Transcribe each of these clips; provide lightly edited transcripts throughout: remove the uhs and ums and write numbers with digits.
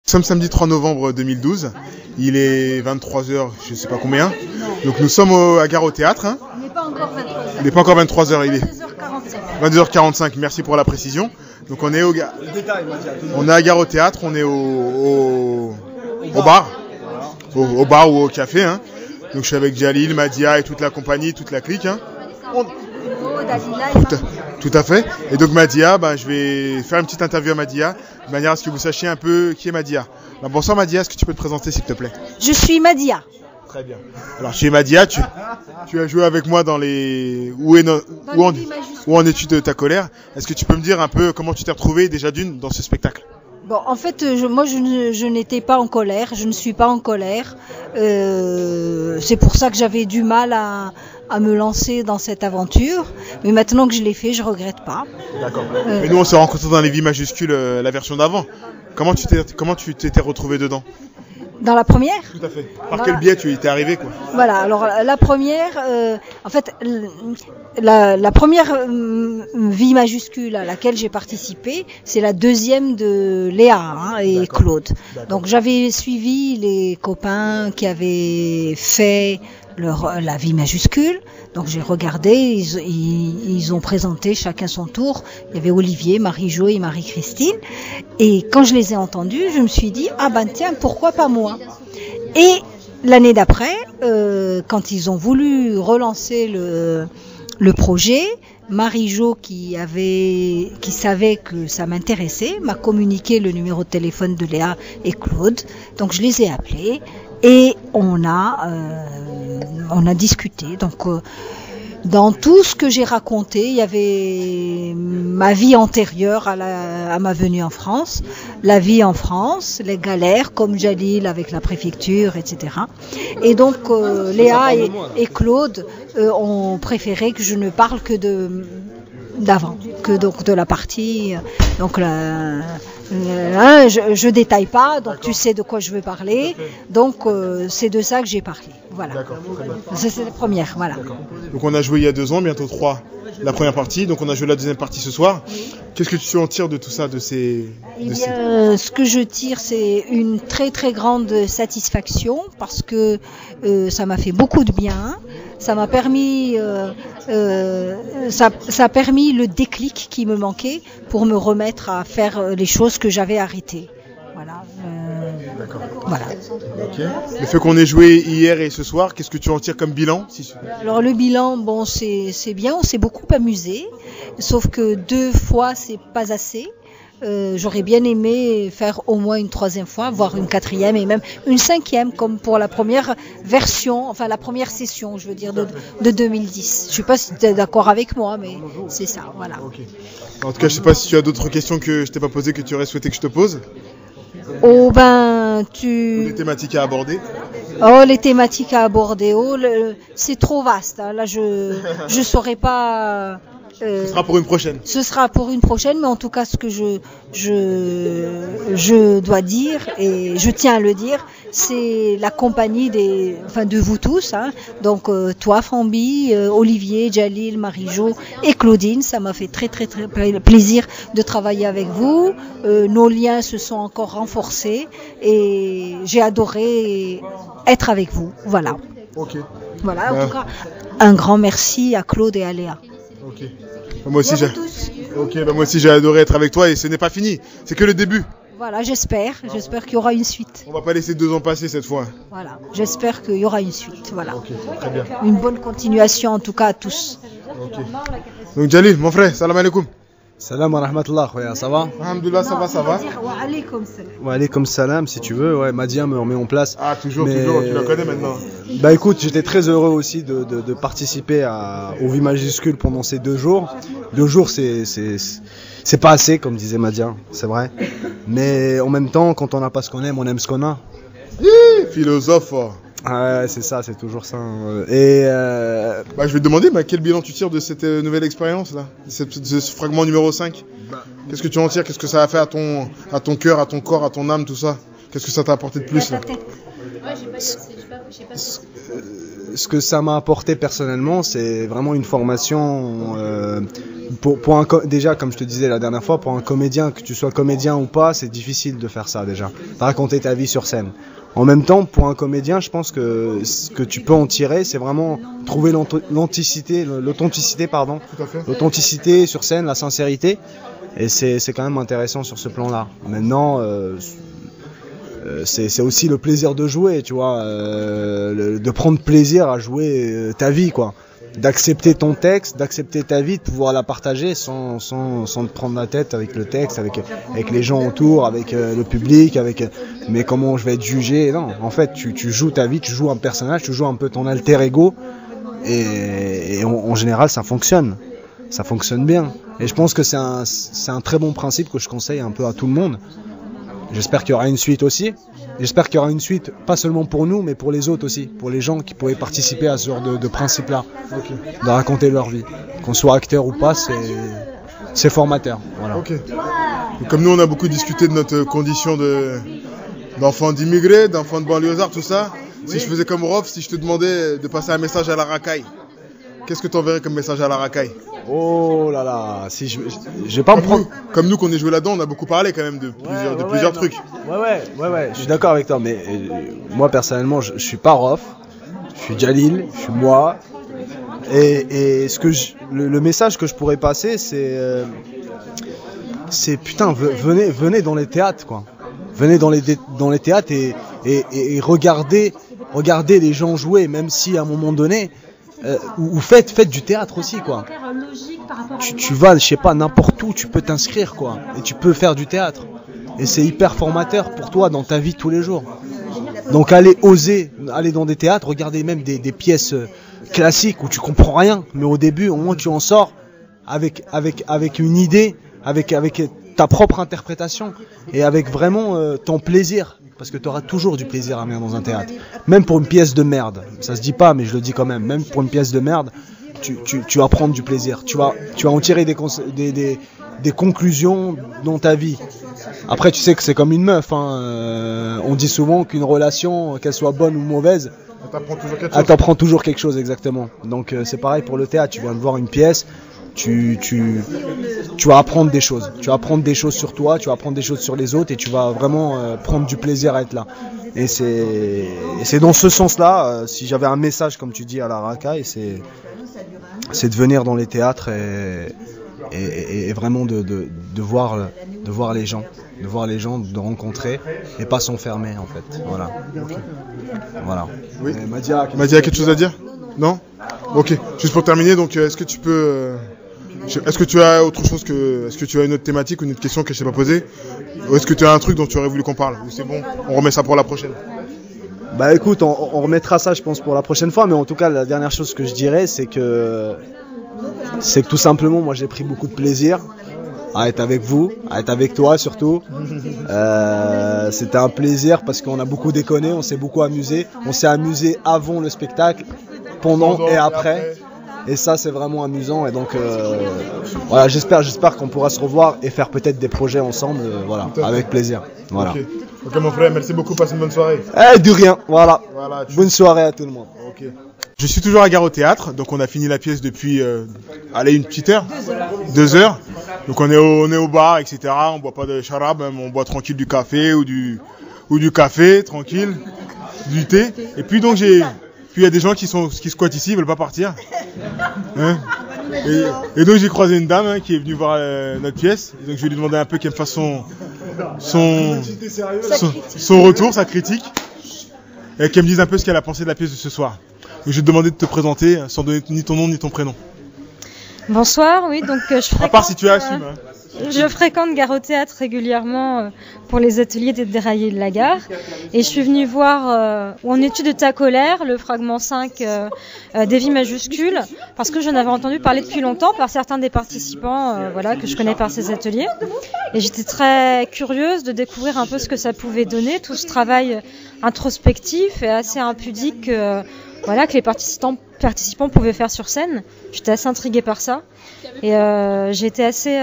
Nous sommes samedi 3 novembre 2012, il est 23h, je ne sais pas combien, donc nous sommes à Gare au Théâtre. Hein. Il n'est pas encore 23h. Il n'est pas encore 23h, il est 22h45. 22h45, merci pour la précision. Donc on est à Gare au Théâtre, on est au bar, au bar ou au café. Hein. Donc je suis avec Jalil, Madia et toute la compagnie, toute la clique. Hein. Tout à fait. Et donc Madia, je vais faire une petite interview à Madia, de manière à ce que vous sachiez un peu qui est Madia. Alors, bonsoir Madia, est-ce que tu peux te présenter s'il te plaît? Je suis Madia. Très bien. Alors tu es Madia, tu as joué avec moi dans les... Où en es-tu de ta colère? Est-ce que tu peux me dire un peu comment tu t'es retrouvée déjà d'une dans ce spectacle? Bon, en fait, moi, je n'étais pas en colère, je ne suis pas en colère. C'est pour ça que j'avais du mal à me lancer dans cette aventure. Mais maintenant que je l'ai fait, je regrette pas. D'accord. Mais nous, on s'est rencontrés dans les vies majuscules, la version d'avant. Comment tu t'étais retrouvé dedans? Dans la première? Tout à fait. Par quel biais tu y étais arrivé, quoi? Voilà, alors la première, en fait, la première vie majuscule à laquelle j'ai participé, c'est la deuxième de Léa et Claude. Donc j'avais suivi les copains qui avaient fait la vie majuscule. Donc j'ai regardé, ils ont présenté chacun son tour. Il y avait Olivier, Marie-Jo et Marie-Christine. Et quand je les ai entendus, je me suis dit, tiens, pourquoi pas moi? Et l'année d'après, quand ils ont voulu relancer le projet, Marie-Jo qui savait que ça m'intéressait, m'a communiqué le numéro de téléphone de Léa et Claude. Donc je les ai appelés et on a discuté. Donc dans tout ce que j'ai raconté, il y avait ma vie antérieure à ma venue en France, la vie en France, les galères comme Jalil avec la préfecture, etc. Et donc Léa et Claude ont préféré que je ne parle que d'avant, que donc de la partie. Donc je détaille pas, donc tu sais de quoi je veux parler. Donc c'est de ça que j'ai parlé. Voilà. C'est la première, voilà. Donc on a joué il y a 2 ans, bientôt 3, la première partie. Donc on a joué la deuxième partie ce soir. Qu'est-ce que tu en tires de tout ça, ce que je tire, c'est une très très grande satisfaction parce que ça m'a fait beaucoup de bien. Ça m'a permis, ça a permis le déclic qui me manquait pour me remettre à faire les choses que j'avais arrêtées. Voilà. Voilà. Okay. Le fait qu'on ait joué hier et ce soir, qu'est-ce que tu en tires comme bilan? Alors le bilan, c'est bien, on s'est beaucoup amusé, sauf que 2 fois c'est pas assez. J'aurais bien aimé faire au moins une 3e fois, voire une 4e et même une 5e comme pour la première version, enfin la première session, je veux dire, de 2010. Je sais pas si tu es d'accord avec moi, mais c'est ça, voilà. Okay. En tout cas, je sais pas si tu as d'autres questions que je t'ai pas posées que tu aurais souhaité que je te pose. Ou les thématiques à aborder. Les thématiques à aborder, c'est trop vaste. Hein. Là, je saurais pas. Ce sera pour une prochaine. Ce sera pour une prochaine, mais en tout cas, ce que je dois dire, et je tiens à le dire, c'est la compagnie de vous tous. Hein. Donc, toi, Fambi, Olivier, Jalil, Marie-Jo et Claudine, ça m'a fait très, très, très plaisir de travailler avec vous. Nos liens se sont encore renforcés et j'ai adoré être avec vous. Voilà. Ok. Voilà, en tout cas, un grand merci à Claude et à Léa. Ok. Moi aussi j'ai adoré être avec toi et ce n'est pas fini, c'est que le début. Voilà, j'espère qu'il y aura une suite. On va pas laisser 2 ans passer cette fois. Voilà, j'espère qu'il y aura une suite. Voilà. Ok, très bien. Une bonne continuation en tout cas à tous. Ok. Donc Jalil, mon frère, salam alaikum. Salam wa rahmatullah, ça va? Alhamdulillah, ça va. Wa alaykum salam, si tu veux, Madia me remet en place. Ah, toujours, tu la connais maintenant. Écoute, j'étais très heureux aussi de participer aux vies majuscules pendant ces 2 jours. 2 jours, c'est pas assez, comme disait Madia, c'est vrai. Mais en même temps, quand on n'a pas ce qu'on aime, on aime ce qu'on a. Philosophe. Ouais, c'est ça, c'est toujours ça. Et je vais te demander, quel bilan tu tires de cette nouvelle expérience là, de ce fragment numéro 5? Qu'est-ce que tu en tires? Qu'est-ce que ça a fait à ton cœur, à ton corps, à ton âme, tout ça? Qu'est-ce que ça t'a apporté de plus là? Ce que ça m'a apporté personnellement, c'est vraiment une formation. Déjà, comme je te disais la dernière fois, pour un comédien, que tu sois comédien ou pas, c'est difficile de faire ça déjà, de raconter ta vie sur scène. En même temps, pour un comédien, je pense que ce que tu peux en tirer, c'est vraiment trouver l'authenticité, l'authenticité sur scène, la sincérité, et c'est quand même intéressant sur ce plan-là. Maintenant, c'est aussi le plaisir de jouer, tu vois, de prendre plaisir à jouer ta vie, quoi. D'accepter ton texte, d'accepter ta vie, de pouvoir la partager sans te prendre la tête avec le texte, avec les gens autour, avec le public, mais comment je vais être jugé. Non, en fait, tu joues ta vie, tu joues un personnage, tu joues un peu ton alter ego, et en général, ça fonctionne bien. Et je pense que c'est un très bon principe que je conseille un peu à tout le monde. J'espère qu'il y aura une suite aussi. J'espère qu'il y aura une suite, pas seulement pour nous, mais pour les autres aussi, pour les gens qui pourraient participer à ce genre de principe-là, de raconter leur vie. Qu'on soit acteur ou pas, c'est formateur. Voilà. Okay. Comme nous, on a beaucoup discuté de notre condition d'enfants d'immigrés, d'enfants de banlieusards, tout ça. Oui. Si je faisais comme Rof, si je te demandais de passer un message à la racaille, qu'est-ce que tu enverrais comme message à la racaille? Oh là là, si je vais pas me prendre. Comme nous qu'on est joué là-dedans, on a beaucoup parlé quand même de plusieurs trucs. Ouais, je suis d'accord avec toi, mais moi personnellement, je suis pas Rof, je suis Jalil, je suis moi. Et le message que je pourrais passer, c'est putain, venez dans les théâtres, quoi. Venez dans les théâtres et regardez les gens jouer, même si à un moment donné. Ou faites du théâtre aussi, quoi. Tu vas, je sais pas, n'importe où, tu peux t'inscrire, quoi, et tu peux faire du théâtre. Et c'est hyper formateur pour toi dans ta vie de tous les jours. Donc aller dans des théâtres, regarder même des pièces classiques où tu comprends rien, mais au début, au moins tu en sors avec une idée, avec ta propre interprétation et avec vraiment ton plaisir. Parce que tu auras toujours du plaisir à venir dans un théâtre. Même pour une pièce de merde. Ça se dit pas, mais je le dis quand même. Même pour une pièce de merde, tu vas prendre du plaisir. Tu vas en tirer des conclusions dans ta vie. Après, tu sais que c'est comme une meuf. Hein. On dit souvent qu'une relation, qu'elle soit bonne ou mauvaise, elle t'apprend toujours quelque chose, exactement. Donc c'est pareil pour le théâtre. Tu viens de voir une pièce. Tu vas apprendre des choses. Tu vas apprendre des choses sur toi, tu vas apprendre des choses sur les autres et tu vas vraiment prendre du plaisir à être là. Et c'est dans ce sens-là, si j'avais un message, comme tu dis, à la racaille, c'est de venir dans les théâtres et vraiment de voir les gens. De voir les gens, de rencontrer et pas s'enfermer, en fait. Voilà. Okay. Voilà. Oui. Madia a quelque chose à dire? Non? Ok. Juste pour terminer, donc est-ce que tu peux... Est-ce que tu as autre chose est-ce que tu as une autre thématique ou une autre question que je t'ai pas posée? Ou est-ce que tu as un truc dont tu aurais voulu qu'on parle? Ou c'est bon, on remet ça pour la prochaine? Bah écoute, on remettra ça je pense pour la prochaine fois, mais en tout cas la dernière chose que je dirais c'est que tout simplement moi j'ai pris beaucoup de plaisir à être avec vous, à être avec toi surtout. C'était un plaisir parce qu'on a beaucoup déconné, on s'est beaucoup amusé. On s'est amusé avant le spectacle, pendant et après. Et ça c'est vraiment amusant et donc voilà, j'espère qu'on pourra se revoir et faire peut-être des projets ensemble, voilà, avec plaisir. Voilà. Ok mon frère, merci beaucoup, passe une bonne soirée. De rien, voilà bonne soirée à tout le monde. Okay. Je suis toujours à Gare au Théâtre, donc on a fini la pièce depuis une petite heure, 2 heures. Donc on est au bar, etc. On boit pas de charab, on boit tranquille du café ou du café, tranquille, du thé. Et puis donc il y a des gens qui squattent ici, ils veulent pas partir. Hein, et donc j'ai croisé une dame qui est venue voir notre pièce. Et donc je vais lui demander un peu qu'elle me fasse son retour, sa critique, et qu'elle me dise un peu ce qu'elle a pensé de la pièce de ce soir. Donc je vais te demander de te présenter sans donner ni ton nom ni ton prénom. Bonsoir, oui, donc je fréquente... À part si tu assumes. Je fréquente Gare au Théâtre régulièrement pour les ateliers des déraillés de la gare. Et je suis venue voir où en es-tu de ta colère, le fragment 5 des vies majuscules, parce que j'en avais entendu parler depuis longtemps par certains des participants que je connais par ces ateliers. Et j'étais très curieuse de découvrir un peu ce que ça pouvait donner, tout ce travail introspectif et assez impudique que les participants pouvaient faire sur scène. J'étais assez intriguée par ça. Et j'ai été assez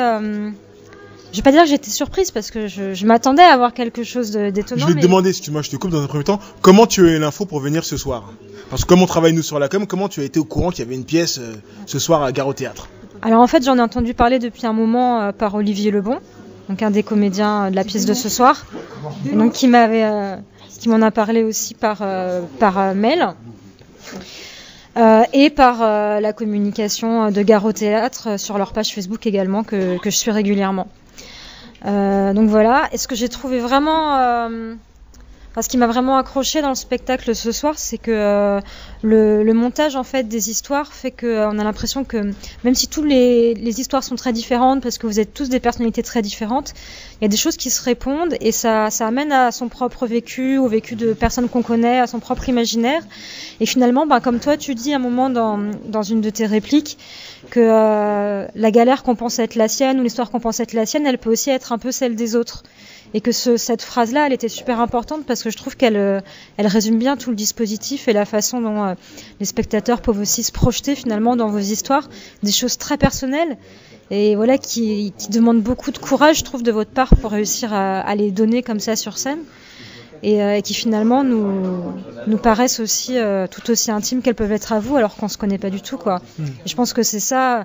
vais pas dire que j'étais surprise parce que je m'attendais à avoir quelque chose d'étonnant. Je vais te demander, excuse-moi, je te coupe dans un premier temps, comment tu as eu l'info pour venir ce soir? Parce que comme on travaille nous sur la com, comment tu as été au courant qu'il y avait une pièce ce soir à Gare au Théâtre? Alors en fait, j'en ai entendu parler depuis un moment par Olivier Lebon, donc un des comédiens de la pièce de ce soir, et donc qui m'en a parlé aussi par mail. Et par la communication de Gare au Théâtre sur leur page Facebook également que je suis régulièrement. Donc voilà, et ce que j'ai trouvé vraiment, ce qui m'a vraiment accroché dans le spectacle ce soir, c'est que le montage en fait des histoires fait qu'on a l'impression que même si toutes les histoires sont très différentes, parce que vous êtes tous des personnalités très différentes, il y a des choses qui se répondent et ça amène à son propre vécu, au vécu de personnes qu'on connaît, à son propre imaginaire. Et finalement, comme toi tu dis à un moment dans une de tes répliques, que la galère qu'on pense être la sienne ou l'histoire qu'on pense être la sienne, elle peut aussi être un peu celle des autres. Et que cette phrase-là, elle était super importante parce que je trouve qu'elle résume bien tout le dispositif et la façon dont les spectateurs peuvent aussi se projeter finalement dans vos histoires, des choses très personnelles et voilà qui demandent beaucoup de courage, je trouve, de votre part pour réussir à les donner comme ça sur scène et qui finalement nous paraissent aussi tout aussi intimes qu'elles peuvent être à vous alors qu'on se connaît pas du tout, quoi. Et je pense que c'est ça.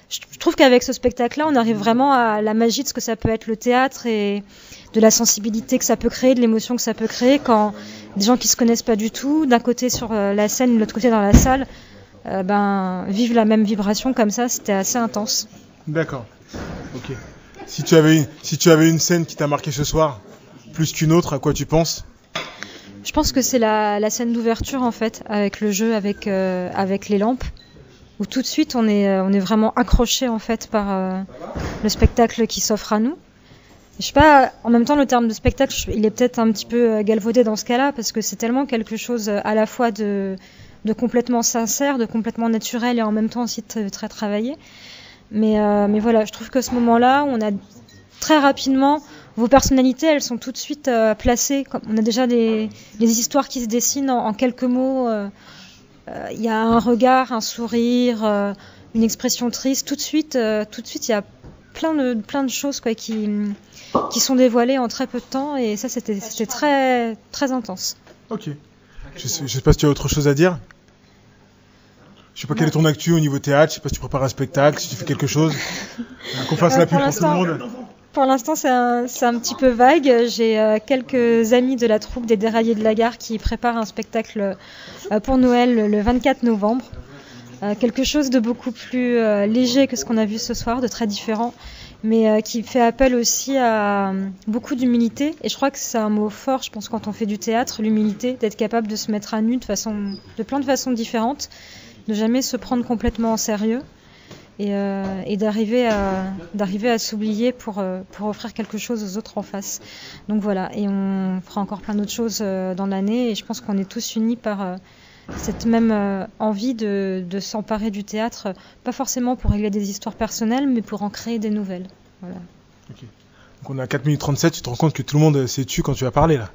Je trouve qu'avec ce spectacle-là, on arrive vraiment à la magie de ce que ça peut être le théâtre et de la sensibilité que ça peut créer, de l'émotion que ça peut créer quand des gens qui se connaissent pas du tout, d'un côté sur la scène, de l'autre côté dans la salle, vivent la même vibration comme ça. C'était assez intense. D'accord. Ok. Si tu avais une scène qui t'a marqué ce soir, plus qu'une autre, à quoi tu penses? Je pense que c'est la scène d'ouverture en fait, avec le jeu, avec les lampes, où tout de suite on est vraiment accroché en fait par le spectacle qui s'offre à nous. Je sais pas, en même temps le terme de spectacle, il est peut-être un petit peu galvaudé dans ce cas-là parce que c'est tellement quelque chose à la fois de complètement sincère, de complètement naturel et en même temps aussi très travaillé. Mais voilà, je trouve que ce moment-là, on a très rapidement vos personnalités, elles sont tout de suite placées. On a déjà des histoires qui se dessinent en quelques mots. Il y a un regard, un sourire, une expression triste. Tout de suite, il y a plein de choses quoi, qui sont dévoilées en très peu de temps. Et ça, c'était très, très intense. Ok. Je sais pas si tu as autre chose à dire. Je sais pas quelle est ton actu au niveau théâtre. Je sais pas si tu prépares un spectacle, si tu fais quelque chose. Qu'on fasse la pub pour tout le monde. Pour l'instant, c'est un petit peu vague. J'ai quelques amis de la troupe des Déraillés de la Gare qui préparent un spectacle pour Noël le 24 novembre. Quelque chose de beaucoup plus léger que ce qu'on a vu ce soir, de très différent, mais qui fait appel aussi à beaucoup d'humilité. Et je crois que c'est un mot fort, je pense, quand on fait du théâtre, l'humilité, d'être capable de se mettre à nu de plein de façons différentes, de jamais se prendre complètement en sérieux. Et d'arriver à s'oublier pour offrir quelque chose aux autres en face. Donc voilà, et on fera encore plein d'autres choses dans l'année, et je pense qu'on est tous unis par cette même envie de s'emparer du théâtre, pas forcément pour régler des histoires personnelles, mais pour en créer des nouvelles. Voilà. Okay. Donc on est à 4 minutes 37, tu te rends compte que tout le monde s'est tu quand tu as parlé là.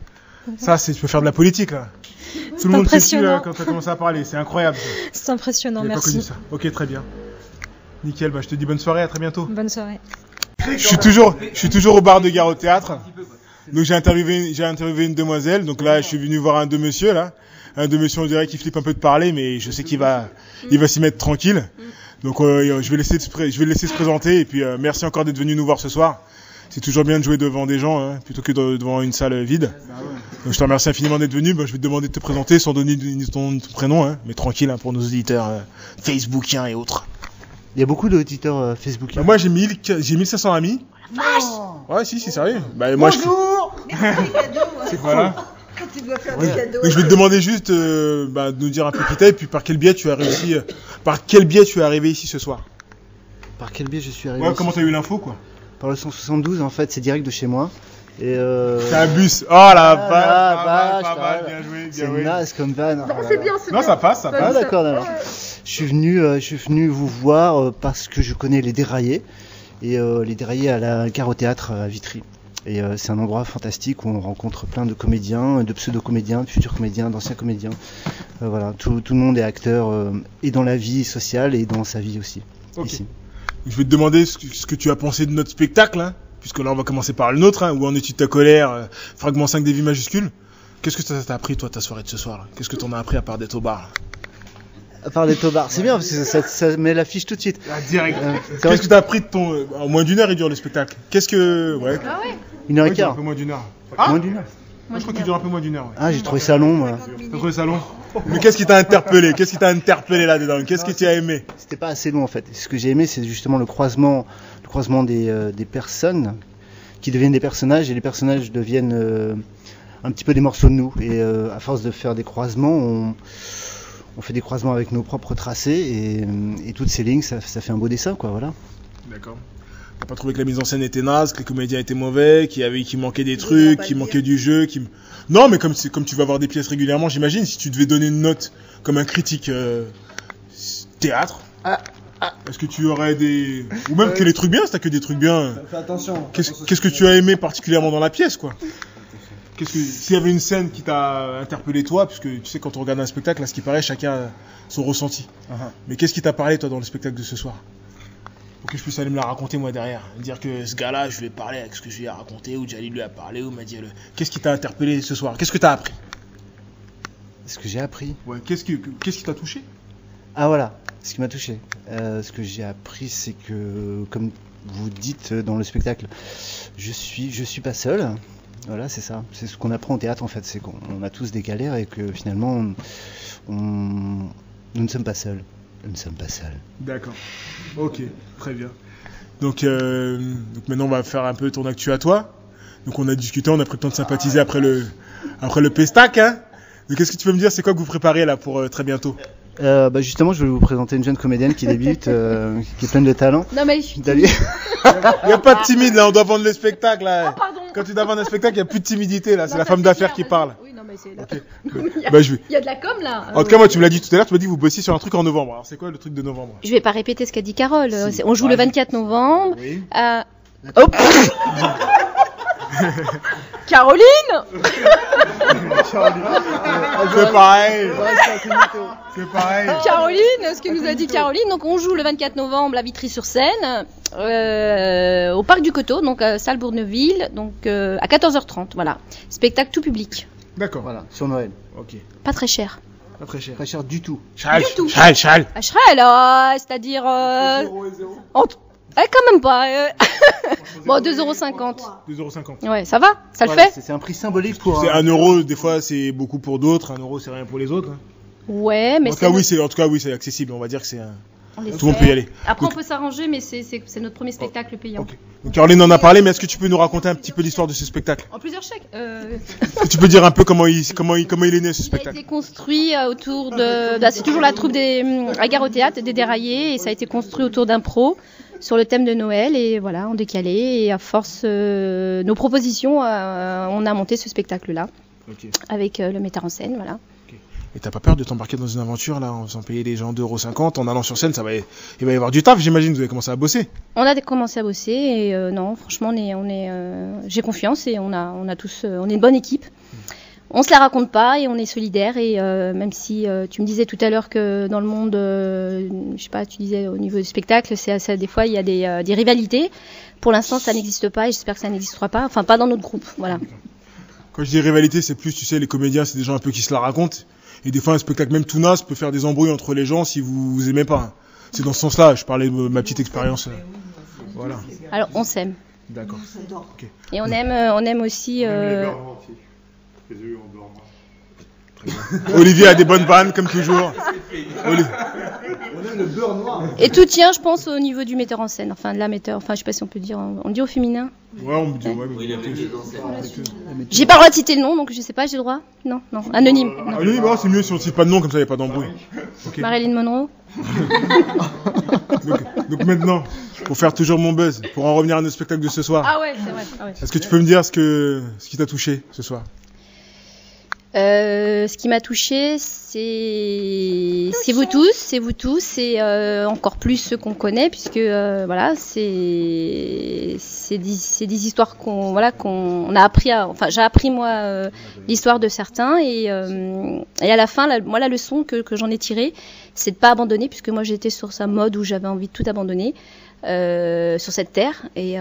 Ça, tu peux faire de la politique là. Tout le monde s'est tu quand tu as commencé à parler, c'est incroyable. C'est impressionnant, merci. Pas connu ça. Ok, très bien. Nickel, je te dis bonne soirée, à très bientôt. Bonne soirée. Je suis toujours au bar de Gare au Théâtre. Donc j'ai interviewé une demoiselle. Donc là, je suis venu voir un de monsieur là. Un de monsieur, on dirait qu'il flippe un peu de parler, mais je sais qu'il va s'y mettre tranquille. Donc je vais le laisser se présenter. Et puis merci encore d'être venu nous voir ce soir. C'est toujours bien de jouer devant des gens plutôt que devant une salle vide. Donc je te remercie infiniment d'être venu. Je vais te demander de te présenter sans donner ton prénom, mais tranquille pour nos auditeurs facebookiens et autres. Il y a beaucoup d'auditeurs Facebook. Moi j'ai 1500 amis. Ouais, si, c'est sérieux. Bonjour. C'est voilà. Quand tu dois faire des cadeaux. Donc je vais te demander juste de nous dire un peu qui t'es et puis par quel biais tu es arrivé ici ce soir. Par quel biais je suis arrivé ici. Comment t'as eu l'info quoi? Par le 172 en fait, c'est direct de chez moi. Et c'est un bus. Oh la vache, pas mal, bien joué. C'est naze comme van. Non, c'est bien. Non, ça passe. Ah d'accord. Je suis venu vous voir parce que je connais les Déraillés et les Déraillés à la Gare au Théâtre à Vitry. Et c'est un endroit fantastique où on rencontre plein de comédiens, de pseudo-comédiens, de futurs comédiens, d'anciens comédiens. Voilà, tout le monde est acteur et dans la vie sociale et dans sa vie aussi. Okay. Ici. Je vais te demander ce que tu as pensé de notre spectacle. puisque là on va commencer par le nôtre, hein, où en es-tu de ta colère, fragment 5 des vies majuscules. Qu'est-ce que ça t'a appris toi ta soirée de ce soir là? Qu'est-ce que t'en as appris à part d'être au bar là? À part des tobards, c'est bien parce que ça met l'affiche tout de suite. Direct. Qu'est-ce que t'as appris de ton... en moins d'1 heure il dure le spectacle. Qu'est-ce que... Ouais. Ah ouais. 1h15. Il dure un peu moins d'1 heure. Ah, Moins d'1 heure. moi, je crois qu'il dure un peu moins d'1 heure. Ouais. Ah, j'ai trouvé ça long, moi. T'as trouvé ça long? Mais qu'est-ce qui t'a interpellé? Qu'est-ce qui t'a interpellé là-dedans? Qu'est-ce que tu as aimé? C'était pas assez long en fait. Ce que j'ai aimé, c'est justement le croisement des personnes qui deviennent des personnages et les personnages deviennent un petit peu des morceaux de nous. Et à force de faire des croisements, on fait des croisements avec nos propres tracés et toutes ces lignes, ça fait un beau dessin, quoi. Voilà. D'accord. T'as pas trouvé que la mise en scène était naze, que les comédiens étaient mauvais, qu'il manquait des trucs, qu'il manquait du jeu, Non, mais comme tu vas voir des pièces régulièrement, j'imagine, si tu devais donner une note comme un critique théâtre, est-ce que tu aurais des... Ou même que les trucs bien, si t'as que des trucs bien... Fais attention. Qu'est-ce que tu as aimé particulièrement dans la pièce, quoi? S'il y avait une scène qui t'a interpellé toi, puisque tu sais, quand on regarde un spectacle, à ce qui paraît, chacun a son ressenti. Mais qu'est-ce qui t'a parlé, toi, dans le spectacle de ce soir? Pour que je puisse aller me la raconter, moi, derrière. Dire que ce gars-là, je lui ai parlé avec ce que je lui ai raconté, ou Jalil lui a parlé, ou m'a dit... Qu'est-ce qui t'a interpellé ce soir? Qu'est-ce que t'as appris? Ce que j'ai appris. Ouais, qu'est-ce qui t'a touché? Ah voilà, ce qui m'a touché. Ce que j'ai appris, c'est que, comme vous dites dans le spectacle, je suis pas seul. Voilà, c'est ça. C'est ce qu'on apprend au théâtre en fait, c'est qu'on a tous des galères et que finalement, nous ne sommes pas seuls. Nous ne sommes pas seuls. D'accord. Ok, très bien. Donc maintenant, on va faire un peu ton actu à toi. Donc on a discuté, on a pris le temps de sympathiser après le pestac, hein. Donc qu'est-ce que tu peux me dire, c'est quoi que vous préparez là pour très bientôt? Justement, je vais vous présenter une jeune comédienne qui débute, qui est pleine de talent. Non mais je suis D'aller- Il n'y a pas de timide là, on doit vendre le spectacle là. Ah, pardon. Quand tu dois vendre un spectacle, il n'y a plus de timidité là, c'est la femme d'affaires qui parle. Oui, non mais c'est... Ok. Il y a de la com là. En tout cas, moi tu me l'as dit tout à l'heure, tu m'as dit que vous bossiez sur un truc en novembre. Alors c'est quoi le truc de novembre? Je vais pas répéter ce qu'a dit Carole. On joue le 24 novembre. Oui. Hop. Caroline. C'est pareil. C'est pareil. Caroline, ce que nous a dit Caroline. Donc on joue le 24 novembre à Vitry-sur-Seine, au parc du Coteau, donc à salle Bourneville, donc à 14h30. Voilà, spectacle tout public, D'accord. Voilà, sur Noël. Ok. pas très cher. Pas très cher. Pas cher du tout. Chal. Du tout. Chal. À Chrel, c'est-à-dire quand même pas. Bon, 2,50 €. 2,50 €. Ouais, ça va, ça le Voilà, fait. c'est un prix symbolique pour. C'est 1 €, des fois c'est beaucoup pour d'autres, 1 € c'est rien pour les autres. Hein. Ouais, mais En tout cas oui, c'est accessible, on va dire que c'est on les tout le monde fait. peut y aller. Après, Donc- on peut s'arranger, mais c'est notre premier spectacle payant. Ok. Donc Caroline en a parlé, mais est-ce que tu peux nous raconter un petit peu l'histoire de ce spectacle? En plusieurs chèques. Est-ce que tu peux dire un peu comment il est né ce Il a spectacle? été construit autour de... c'est toujours la troupe à Gare au Théâtre, des Déraillés, et ça a été construit autour d'un pro sur le thème de Noël, et voilà, en décalé, et à force nos propositions, on a monté ce spectacle-là, Ok. avec le metteur en scène, voilà. Et t'as pas peur de t'embarquer dans une aventure là, en faisant payer les gens 2,50 €, en allant sur scène, il va y avoir du taf, j'imagine, vous avez commencé à bosser. On a commencé à bosser, et non, franchement, j'ai confiance, et on est une bonne équipe. On se la raconte pas et on est solidaires, et même si tu me disais tout à l'heure que dans le monde, je sais pas, tu disais au niveau du spectacle, des fois il y a des rivalités. Pour l'instant, ça n'existe pas et j'espère que ça n'existera pas. Enfin, pas dans notre groupe, voilà. Quand je dis rivalité, c'est plus, tu sais, les comédiens, c'est des gens un peu qui se la racontent. Et des fois, un spectacle même tout naze peut faire des embrouilles entre les gens si vous aimez pas. Hein. C'est dans ce sens-là, je parlais de ma petite expérience. Voilà. Alors, on s'aime. D'accord. Ok. Et on aime aussi. Olivier a des bonnes vannes, comme toujours. Et tout tient, je pense, au niveau du metteur en scène. Enfin, de la metteur. Enfin, je sais pas si on peut dire. On dit au féminin. Ouais, on me dit. Ouais, J'ai pas le droit de citer le nom, donc je sais pas, j'ai le droit. Non, anonyme. Non. oui, bah, c'est mieux si on ne cite pas de nom, comme ça il n'y a pas d'embrouille. Okay. Marilyn Monroe. donc maintenant, pour faire toujours mon buzz, pour en revenir à notre spectacle de ce soir. Ah ouais, c'est vrai. Ah ouais. Est-ce que tu peux me dire ce qui t'a touché ce soir? Ce qui m'a touchée, c'est vous tous, et encore plus ceux qu'on connaît, puisque voilà, c'est des histoires qu'on a appris j'ai appris moi l'histoire de certains, et à la fin, moi la leçon que j'en ai tirée, c'est de pas abandonner, puisque moi j'étais sur sa mode où j'avais envie de tout abandonner. sur cette terre. Et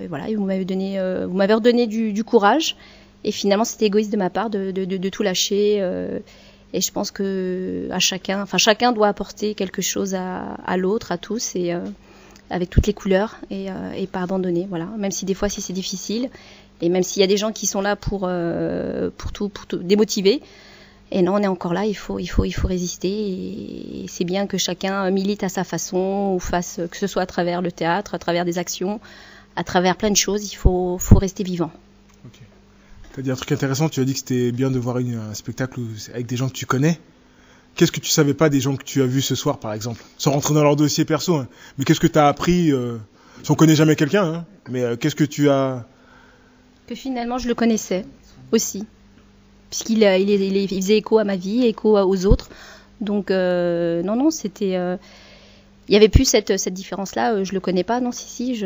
voilà, vous m'avez redonné du courage. Et finalement, c'était égoïste de ma part de tout lâcher. Et je pense que chacun doit apporter quelque chose à l'autre, à tous, et avec toutes les couleurs, et pas abandonner. Voilà. Même si des fois, si c'est difficile, et même s'il y a des gens qui sont là pour tout démotiver. Et non, on est encore là, il faut résister, et c'est bien que chacun milite à sa façon, ou fasse, que ce soit à travers le théâtre, à travers des actions, à travers plein de choses, il faut rester vivant. Okay. Tu as dit un truc intéressant, tu as dit que c'était bien de voir un spectacle avec des gens que tu connais. Qu'est-ce que tu savais pas des gens que tu as vus ce soir, par exemple? Sans rentrer dans leur dossier perso, hein. Mais qu'est-ce que tu as appris si on connaît jamais quelqu'un, hein, mais qu'est-ce que tu as... Que finalement, je le connaissais aussi. Puisqu'il il faisait écho à ma vie, écho aux autres. Donc, non, c'était... il n'y avait plus cette différence-là, je le connais pas, non, si,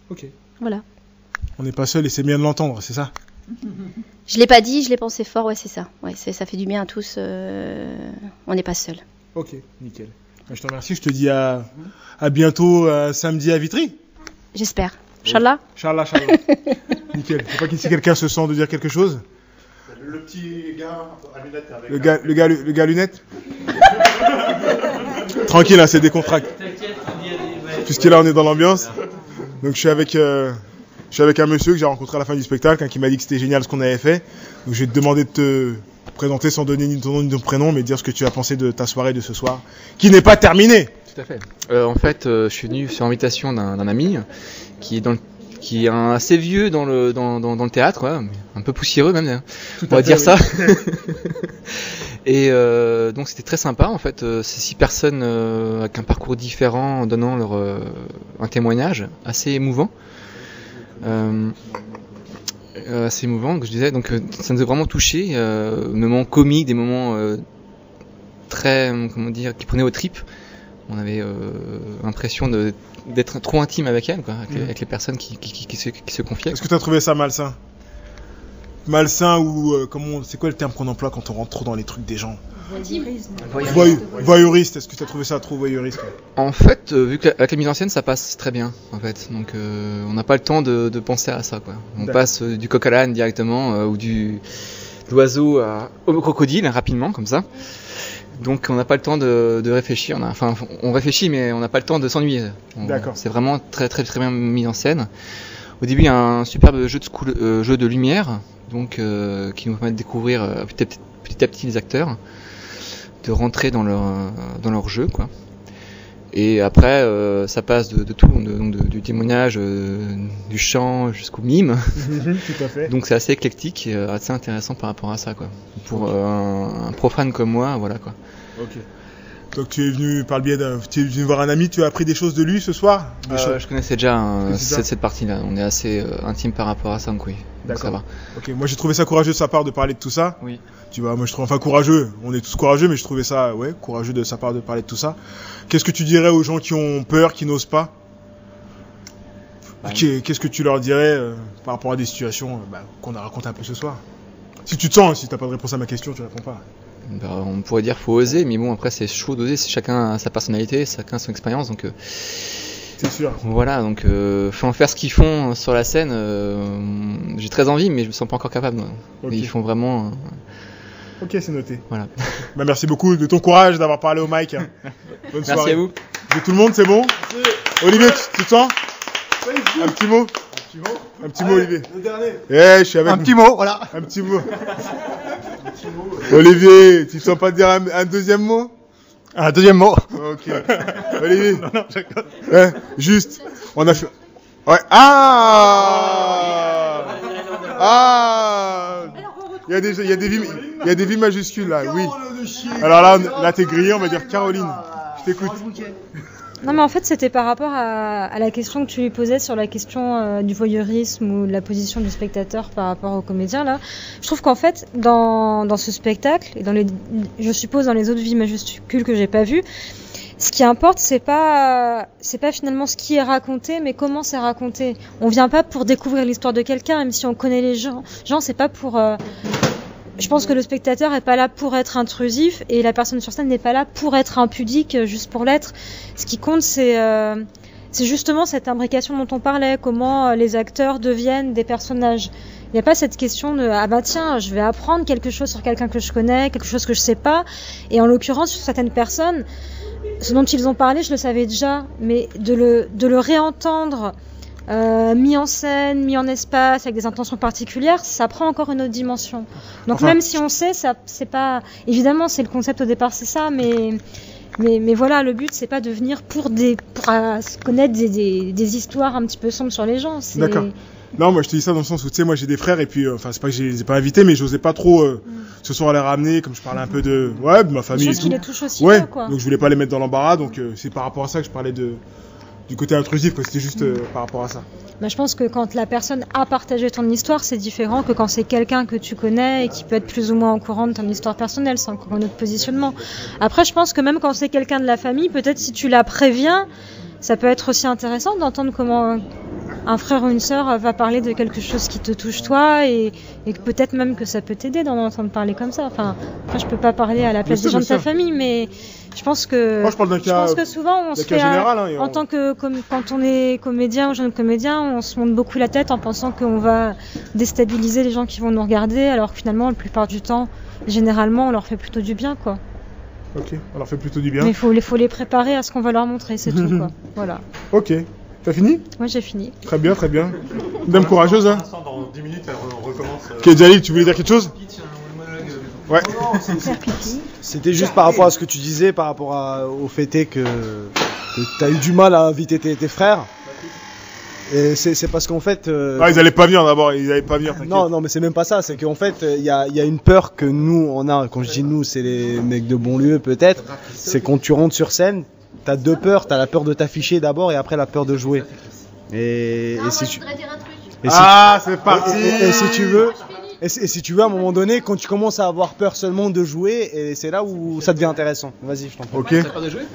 Ok. Voilà. On n'est pas seul et c'est bien de l'entendre, c'est ça? Je l'ai pas dit, je l'ai pensé fort, ouais, c'est ça. Ouais, ça fait du bien à tous, on n'est pas seul. Ok, nickel. Je te remercie, je te dis à bientôt, samedi à Vitry. J'espère. Inch'Allah. Inch'Allah. Nickel. Je sais pas si quelqu'un se sent de dire quelque chose. Le petit gars à lunettes avec... Le gars à lunettes. Tranquille, là, c'est décontracté. Puisque là, on est dans l'ambiance. Donc, je suis avec un monsieur que j'ai rencontré à la fin du spectacle, qui m'a dit que c'était génial ce qu'on avait fait. Donc, je vais te demander de te présenter sans donner ni ton nom ni ton prénom, mais dire ce que tu as pensé de ta soirée de ce soir, qui n'est pas terminée. Tout à fait. En fait, je suis venu sur invitation d'un ami qui est assez vieux dans le théâtre, ouais, un peu poussiéreux même, on va dire oui. Ça. Et donc c'était très sympa en fait, ces 6 personnes avec un parcours différent donnant un témoignage assez émouvant. Assez émouvant, que je disais, donc ça nous a vraiment touché, des moments comiques, des moments très, comment dire, qui prenaient aux tripes. On avait l'impression d'être trop intime avec elles, quoi, avec les personnes qui se confiaient. Est-ce que tu as trouvé ça malsain? Malsain ou c'est quoi le terme qu'on emploie quand on rentre trop dans les trucs des gens? Voyeuriste. Est-ce que tu as trouvé ça trop voyeuriste? En fait, vu qu'avec la mise en scène, ça passe très bien, en fait. Donc, on n'a pas le temps de penser à ça, quoi. On passe du coq à l'âne directement, ou de l'oiseau au crocodile, rapidement, comme ça. Donc on n'a pas le temps de réfléchir. On réfléchit, mais on n'a pas le temps de s'ennuyer. D'accord. C'est vraiment très très très bien mis en scène. Au début, il y a un superbe jeu de lumière, donc qui nous permet de découvrir petit à petit les acteurs, de rentrer dans leur jeu, quoi. Et après, ça passe de tout, du témoignage, du chant jusqu'au mime. Tout à fait. Donc c'est assez éclectique et assez intéressant par rapport à ça, quoi. Pour un profane comme moi, voilà, quoi. Ok. Donc tu es venu par le biais tu es venu voir un ami, tu as appris des choses de lui ce soir? Je connaissais déjà cette partie-là. On est assez intime par rapport à ça, donc oui. D'accord. Ça va. Ok. Moi j'ai trouvé ça courageux de sa part de parler de tout ça. Oui. Tu vois, moi je trouve, courageux. On est tous courageux, mais je trouvais ça, courageux de sa part de parler de tout ça. Qu'est-ce que tu dirais aux gens qui ont peur, qui n'osent pas? Qu'est-ce que tu leur dirais par rapport à des situations qu'on a racontées un peu ce soir? Si tu te sens, si t'as pas de réponse à ma question, tu réponds pas. On pourrait dire faut oser, mais bon, après c'est chaud d'oser, chacun a sa personnalité, chacun a son expérience, donc c'est sûr. Voilà, donc faut faire ce qu'ils font sur la scène. J'ai très envie, mais je me sens pas encore capable. Okay. Ils font vraiment. Ok, c'est noté. Voilà. Merci beaucoup de ton courage d'avoir parlé au mic. Bonne soirée. Merci à vous. De tout le monde, c'est bon? Olivier, tu te sens? Un petit mot? Un petit mot, Olivier. Le dernier. Je suis avec. Un petit mot, voilà. Un petit mot. Olivier, tu te sens pas dire un deuxième mot? Un deuxième mot. Ok. Olivier. Non, je... Juste. On a fait. Ouais. Il y a des vies majuscules là, oui. Alors là t'es grillé, on va dire Caroline. Je t'écoute. Non mais en fait c'était par rapport à la question que tu lui posais sur la question du voyeurisme ou de la position du spectateur par rapport aux comédiens là. Je trouve qu'en fait dans ce spectacle et je suppose dans les autres vies majuscules que j'ai pas vues, ce qui importe c'est pas finalement ce qui est raconté mais comment c'est raconté. On vient pas pour découvrir l'histoire de quelqu'un, même si on connaît les gens c'est pas pour je pense que le spectateur est pas là pour être intrusif et la personne sur scène n'est pas là pour être impudique juste pour l'être. Ce qui compte c'est c'est justement cette imbrication dont on parlait, comment les acteurs deviennent des personnages. Il n'y a pas cette question de ah bah tiens, je vais apprendre quelque chose sur quelqu'un que je connais, quelque chose que je sais pas. Et en l'occurrence, sur certaines personnes, ce dont ils ont parlé, je le savais déjà, mais de le réentendre mis en scène, mis en espace, avec des intentions particulières, ça prend encore une autre dimension. Donc même si on sait, ça, c'est pas évidemment c'est le concept au départ, c'est ça, mais voilà, le but c'est pas de venir pour connaître des histoires un petit peu sombres sur les gens. D'accord. Non, moi je te dis ça dans le sens où tu sais, moi j'ai des frères et puis enfin c'est pas que je les ai pas invités, mais j'osais pas trop ce soir les ramener, comme je parlais un peu de ma famille et tout. Qui les touche aussi, quoi. Donc je voulais pas les mettre dans l'embarras, donc c'est par rapport à ça que je parlais du côté intrusif, quoi. C'était juste par rapport à ça. Bah, je pense que quand la personne a partagé ton histoire, c'est différent que quand c'est quelqu'un que tu connais et qui peut être plus ou moins au courant de ton histoire personnelle, c'est encore un autre positionnement. Après, je pense que même quand c'est quelqu'un de la famille, peut-être si tu la préviens, ça peut être aussi intéressant d'entendre comment un frère ou une sœur va parler de quelque chose qui te touche toi et peut-être même que ça peut t'aider d'en entendre parler comme ça. Enfin, je peux pas parler à la place des gens de ta famille, mais je pense que moi, je parle d'un cas, que souvent on se fait général, en tant que quand on est comédien ou jeune comédien, on se monte beaucoup la tête en pensant qu'on va déstabiliser les gens qui vont nous regarder, alors que finalement la plupart du temps, généralement, on leur fait plutôt du bien, quoi. Ok, on leur fait plutôt du bien. Mais il faut les préparer à ce qu'on va leur montrer, c'est tout, quoi. Voilà. Ok. T'as fini? Moi j'ai fini. Très bien, très bien. Une dame courageuse, hein. Dans 10 minutes, on recommence. Ok, Jalil, tu voulais dire quelque chose? Ouais. C'était juste par rapport à ce que tu disais, par rapport au fait que t'as eu du mal à inviter tes frères. Et c'est parce qu'en fait... ils allaient pas venir d'abord, ils allaient pas venir, t'inquiète. Non, mais c'est même pas ça, c'est qu'en fait, il y a une peur que nous, on a, quand je dis nous, c'est les mecs de banlieue peut-être, c'est quand tu rentres sur scène, t'as deux peurs, t'as la peur de t'afficher d'abord et après la peur de jouer. Et si tu... c'est parti. Et si tu veux, à un moment donné, quand tu commences à avoir peur seulement de jouer, et c'est là où ça devient intéressant. Vas-y, je t'en prie. Ok.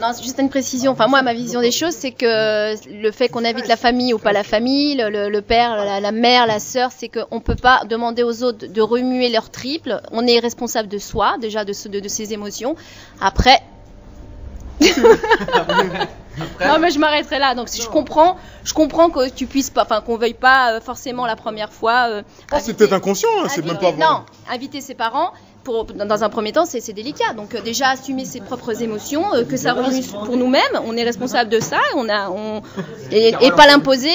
Non, c'est juste une précision. Enfin, moi, ma vision des choses, c'est que le fait qu'on invite la famille ou pas la famille, le père, la mère, la sœur, c'est qu'on peut pas demander aux autres de remuer leur triple. On est responsable de soi, déjà de ses émotions. Après. Non, mais je m'arrêterai là. Donc, si je comprends que tu puisses pas, enfin, qu'on veuille pas forcément la première fois. C'est peut-être inconscient, hein, c'est même pas vrai. Non, inviter ses parents. Dans un premier temps, c'est délicat. Donc déjà assumer ses propres émotions, que ça remue pour nous-mêmes, on est responsable de ça, et pas l'imposer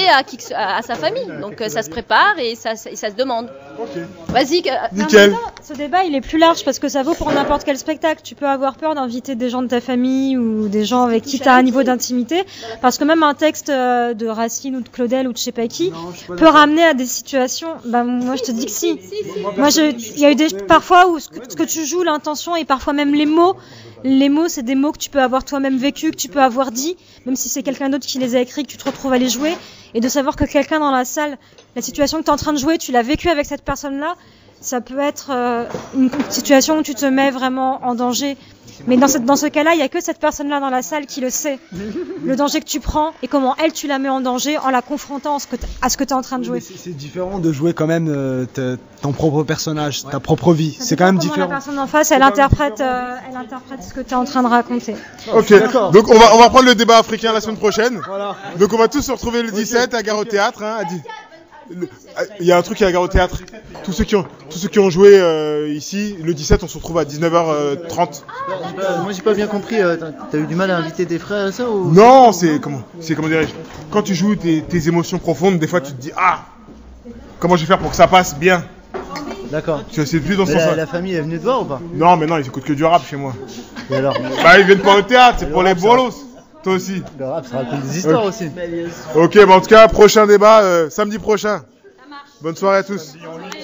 à sa famille. Donc ça se prépare et ça se demande. Ok. Vas-y. Nickel. Ce débat, il est plus large parce que ça vaut pour n'importe quel spectacle. Tu peux avoir peur d'inviter des gens de ta famille ou des gens avec qui tu as un niveau d'intimité, parce que même un texte de Racine ou de Claudel ou de je sais pas qui peut ramener à des situations. Moi, je te dis que si. Moi, il y a eu parfois où ce que tu joues, l'intention et parfois même les mots. Les mots, c'est des mots que tu peux avoir toi-même vécu, que tu peux avoir dit, même si c'est quelqu'un d'autre qui les a écrits, que tu te retrouves à les jouer. Et de savoir que quelqu'un dans la salle, la situation que tu es en train de jouer, tu l'as vécu avec cette personne-là, ça peut être une situation où tu te mets vraiment en danger. Mais dans ce cas-là, il n'y a que cette personne-là dans la salle qui le sait. Le danger que tu prends et comment elle, tu la mets en danger en la confrontant à ce que tu es en train de jouer. C'est différent de jouer quand même ton propre personnage, ta propre vie. C'est quand même différent. La personne en face, elle interprète ce que tu es en train de raconter. Ok, donc on va reprendre le débat africain la semaine prochaine. Voilà. Donc on va tous se retrouver le 17 à Gare au Théâtre. Hein, il y a un truc à Gare au Théâtre. Tous ceux qui ont joué ici, le 17, on se retrouve à 19h30. Moi j'ai pas bien compris, t'as eu du mal à inviter tes frères et ça ou... Non, comment dirais-je, quand tu joues tes émotions profondes, des fois tu te dis comment je vais faire pour que ça passe bien. D'accord. Tu vois, c'est plus dans ce sens-là. La famille est venue te voir ou pas? Non, mais non, ils écoutent que du rap chez moi. Et alors? Ils viennent pas au théâtre, c'est pour les bolos. Toi aussi. Le rap, ça raconte des histoires aussi. Ok, en tout cas, prochain débat samedi prochain. Bonne soirée à tous.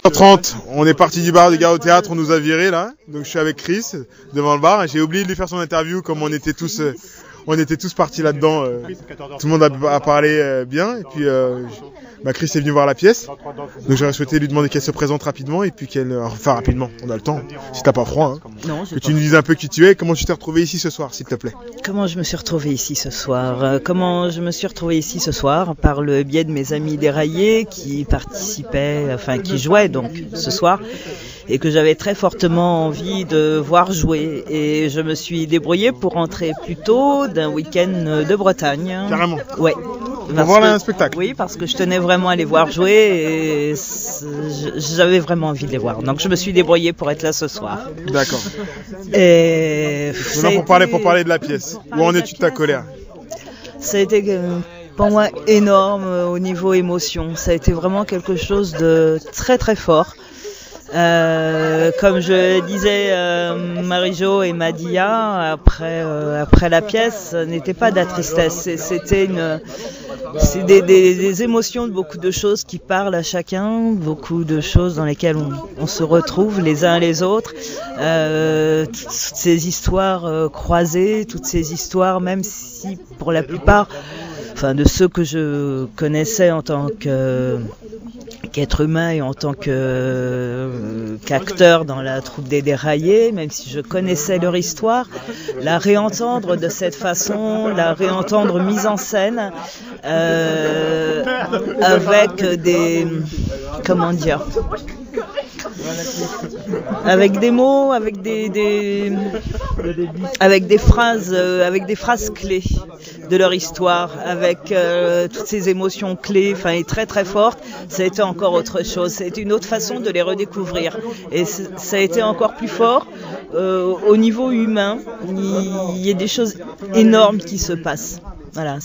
h30, on est parti du bar de Gare au Théâtre, on nous a virés là. Donc je suis avec Chris devant le bar et j'ai oublié de lui faire son interview comme on était tous partis là-dedans. Tout le monde a parlé bien et puis Chris est venu voir la pièce. Donc j'aurais souhaité lui demander qu'elle se présente rapidement et puis rapidement, on a le temps. Si t'as pas froid, hein. Non, que tu nous dises un peu qui tu es, comment tu t'es retrouvé ici ce soir, s'il te plaît. Comment je me suis retrouvée ici ce soir par le biais de mes amis déraillés qui qui jouaient donc ce soir et que j'avais très fortement envie de voir jouer. Et je me suis débrouillée pour rentrer plus tôt d'un week-end de Bretagne. Carrément. Ouais. Pour voir un spectacle. Oui, parce que je tenais vraiment à les voir jouer et j'avais vraiment envie de les voir. Donc je me suis débrouillée pour être là ce soir. D'accord. Et pour parler de la pièce. Où en es-tu de ta colère? Ça a été pour moi énorme au niveau émotion. Ça a été vraiment quelque chose de très très fort. Comme je disais, Marie-Jo et Madia, après la pièce, ce n'était pas de la tristesse, c'est des émotions de beaucoup de choses qui parlent à chacun, beaucoup de choses dans lesquelles on se retrouve les uns les autres, toutes ces histoires croisées, toutes ces histoires, même si pour la plupart, enfin de ceux que je connaissais en tant qu'être humain et en tant qu'acteur dans la troupe des Déraillés, même si je connaissais leur histoire, la réentendre de cette façon, la réentendre mise en scène, avec des... comment dire ? Avec des mots, avec des phrases clés de leur histoire, avec toutes ces émotions clés, enfin et très très fortes. Ça a été encore autre chose. Ça a été une autre façon de les redécouvrir. Et ça a été encore plus fort au niveau humain. Il y a des choses énormes qui se passent. Voilà,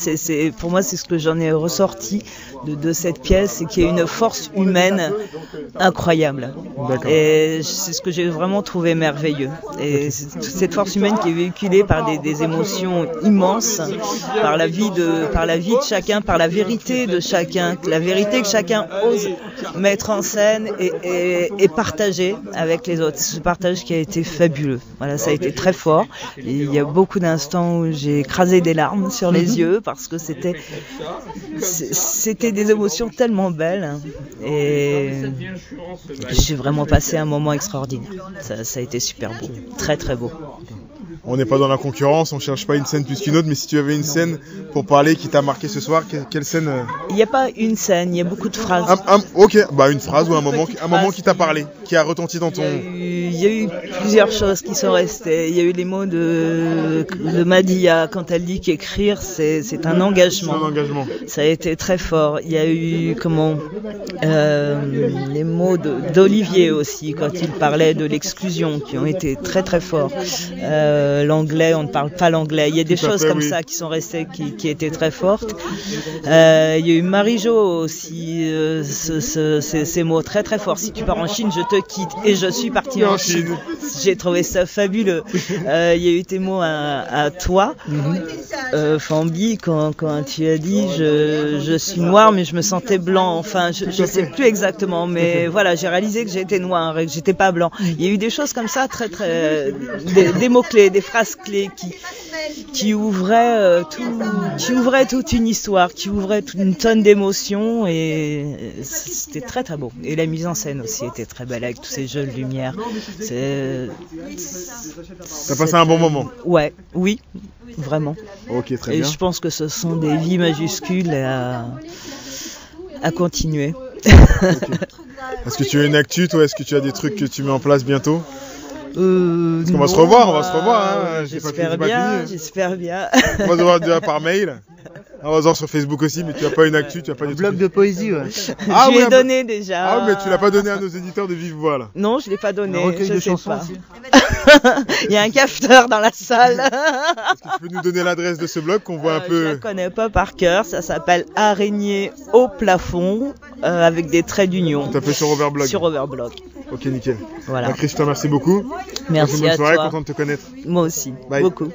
pour moi c'est ce que j'en ai ressorti de cette pièce, c'est qu'il y a une force humaine incroyable. Et c'est ce que j'ai vraiment trouvé merveilleux. Et toute cette force humaine qui est véhiculée par des émotions immenses, par la vie de chacun, par la vérité de chacun, la vérité que chacun ose mettre en scène et partager avec les autres. Ce partage qui a été fabuleux. Voilà, ça a été très fort. Et il y a beaucoup d'instants où j'ai écrasé des larmes sur les yeux parce que c'était des émotions tellement belles, hein. Et j'ai vraiment passé un moment extraordinaire. Ça a été super beau, très très beau. On n'est pas dans la concurrence, on cherche pas une scène plus qu'une autre, mais si tu avais une scène pour parler qui t'a marqué ce soir, quelle scène Il n'y a pas une scène, il y a beaucoup de phrases. Ok, une phrase ou un moment qui t'a parlé, qui a retenti dans ton... Il y a eu plusieurs choses qui sont restées. Il y a eu les mots de Madia quand elle dit qu'écrire c'est un engagement. C'est un engagement. Ça a été très fort. Il y a eu les mots d'Olivier aussi quand il parlait de l'exclusion qui ont été très très forts. L'anglais, on ne parle pas l'anglais. Il y a des choses comme ça qui sont restées, qui étaient très fortes. Il y a eu Marie-Jo aussi, ces mots très très forts. Si tu pars en Chine, je te quitte. Et je suis partie en Chine. J'ai trouvé ça fabuleux. Il y a eu tes mots à toi, Fambi, quand tu as dit je suis noir mais je me sentais blanc. Enfin, je ne sais plus exactement, mais voilà, j'ai réalisé que j'étais noir et que j'étais pas blanc. Il y a eu des choses comme ça, très très, des mots clés, des phrases clés qui ouvraient toute une histoire, qui ouvraient toute une tonne d'émotions et c'était très très beau. Et la mise en scène aussi était très belle avec tous ces jeux de lumière. T'as passé un bon moment? Oui, vraiment. Ok, très bien. Et je pense que ce sont des vies majuscules à continuer. Okay. Est-ce que tu as une actu, toi? Est-ce que tu as des trucs que tu mets en place bientôt? Parce qu'on va se revoir, hein. J'espère bien. On va se voir déjà par mail. On va se voir sur Facebook aussi, mais tu n'as pas une actu, tu n'as pas des blog de poésie, ouais. Je l'ai donné déjà. Ah, mais tu l'as pas donné à nos éditeurs de vive voix, là. Non, je l'ai pas donné. Je sais pas. Aussi. Il y a un cafeteur dans la salle. Est-ce que tu peux nous donner l'adresse de ce blog qu'on voit un peu? Je la connais pas par cœur. Ça s'appelle Araignée au plafond avec des traits d'union. Tout à fait, sur Overblog. Sur Overblog. Ok, nickel. Voilà. Christophe, merci beaucoup. Merci à toi. Bonne soirée, content de te connaître. Moi aussi. Bye. Beaucoup.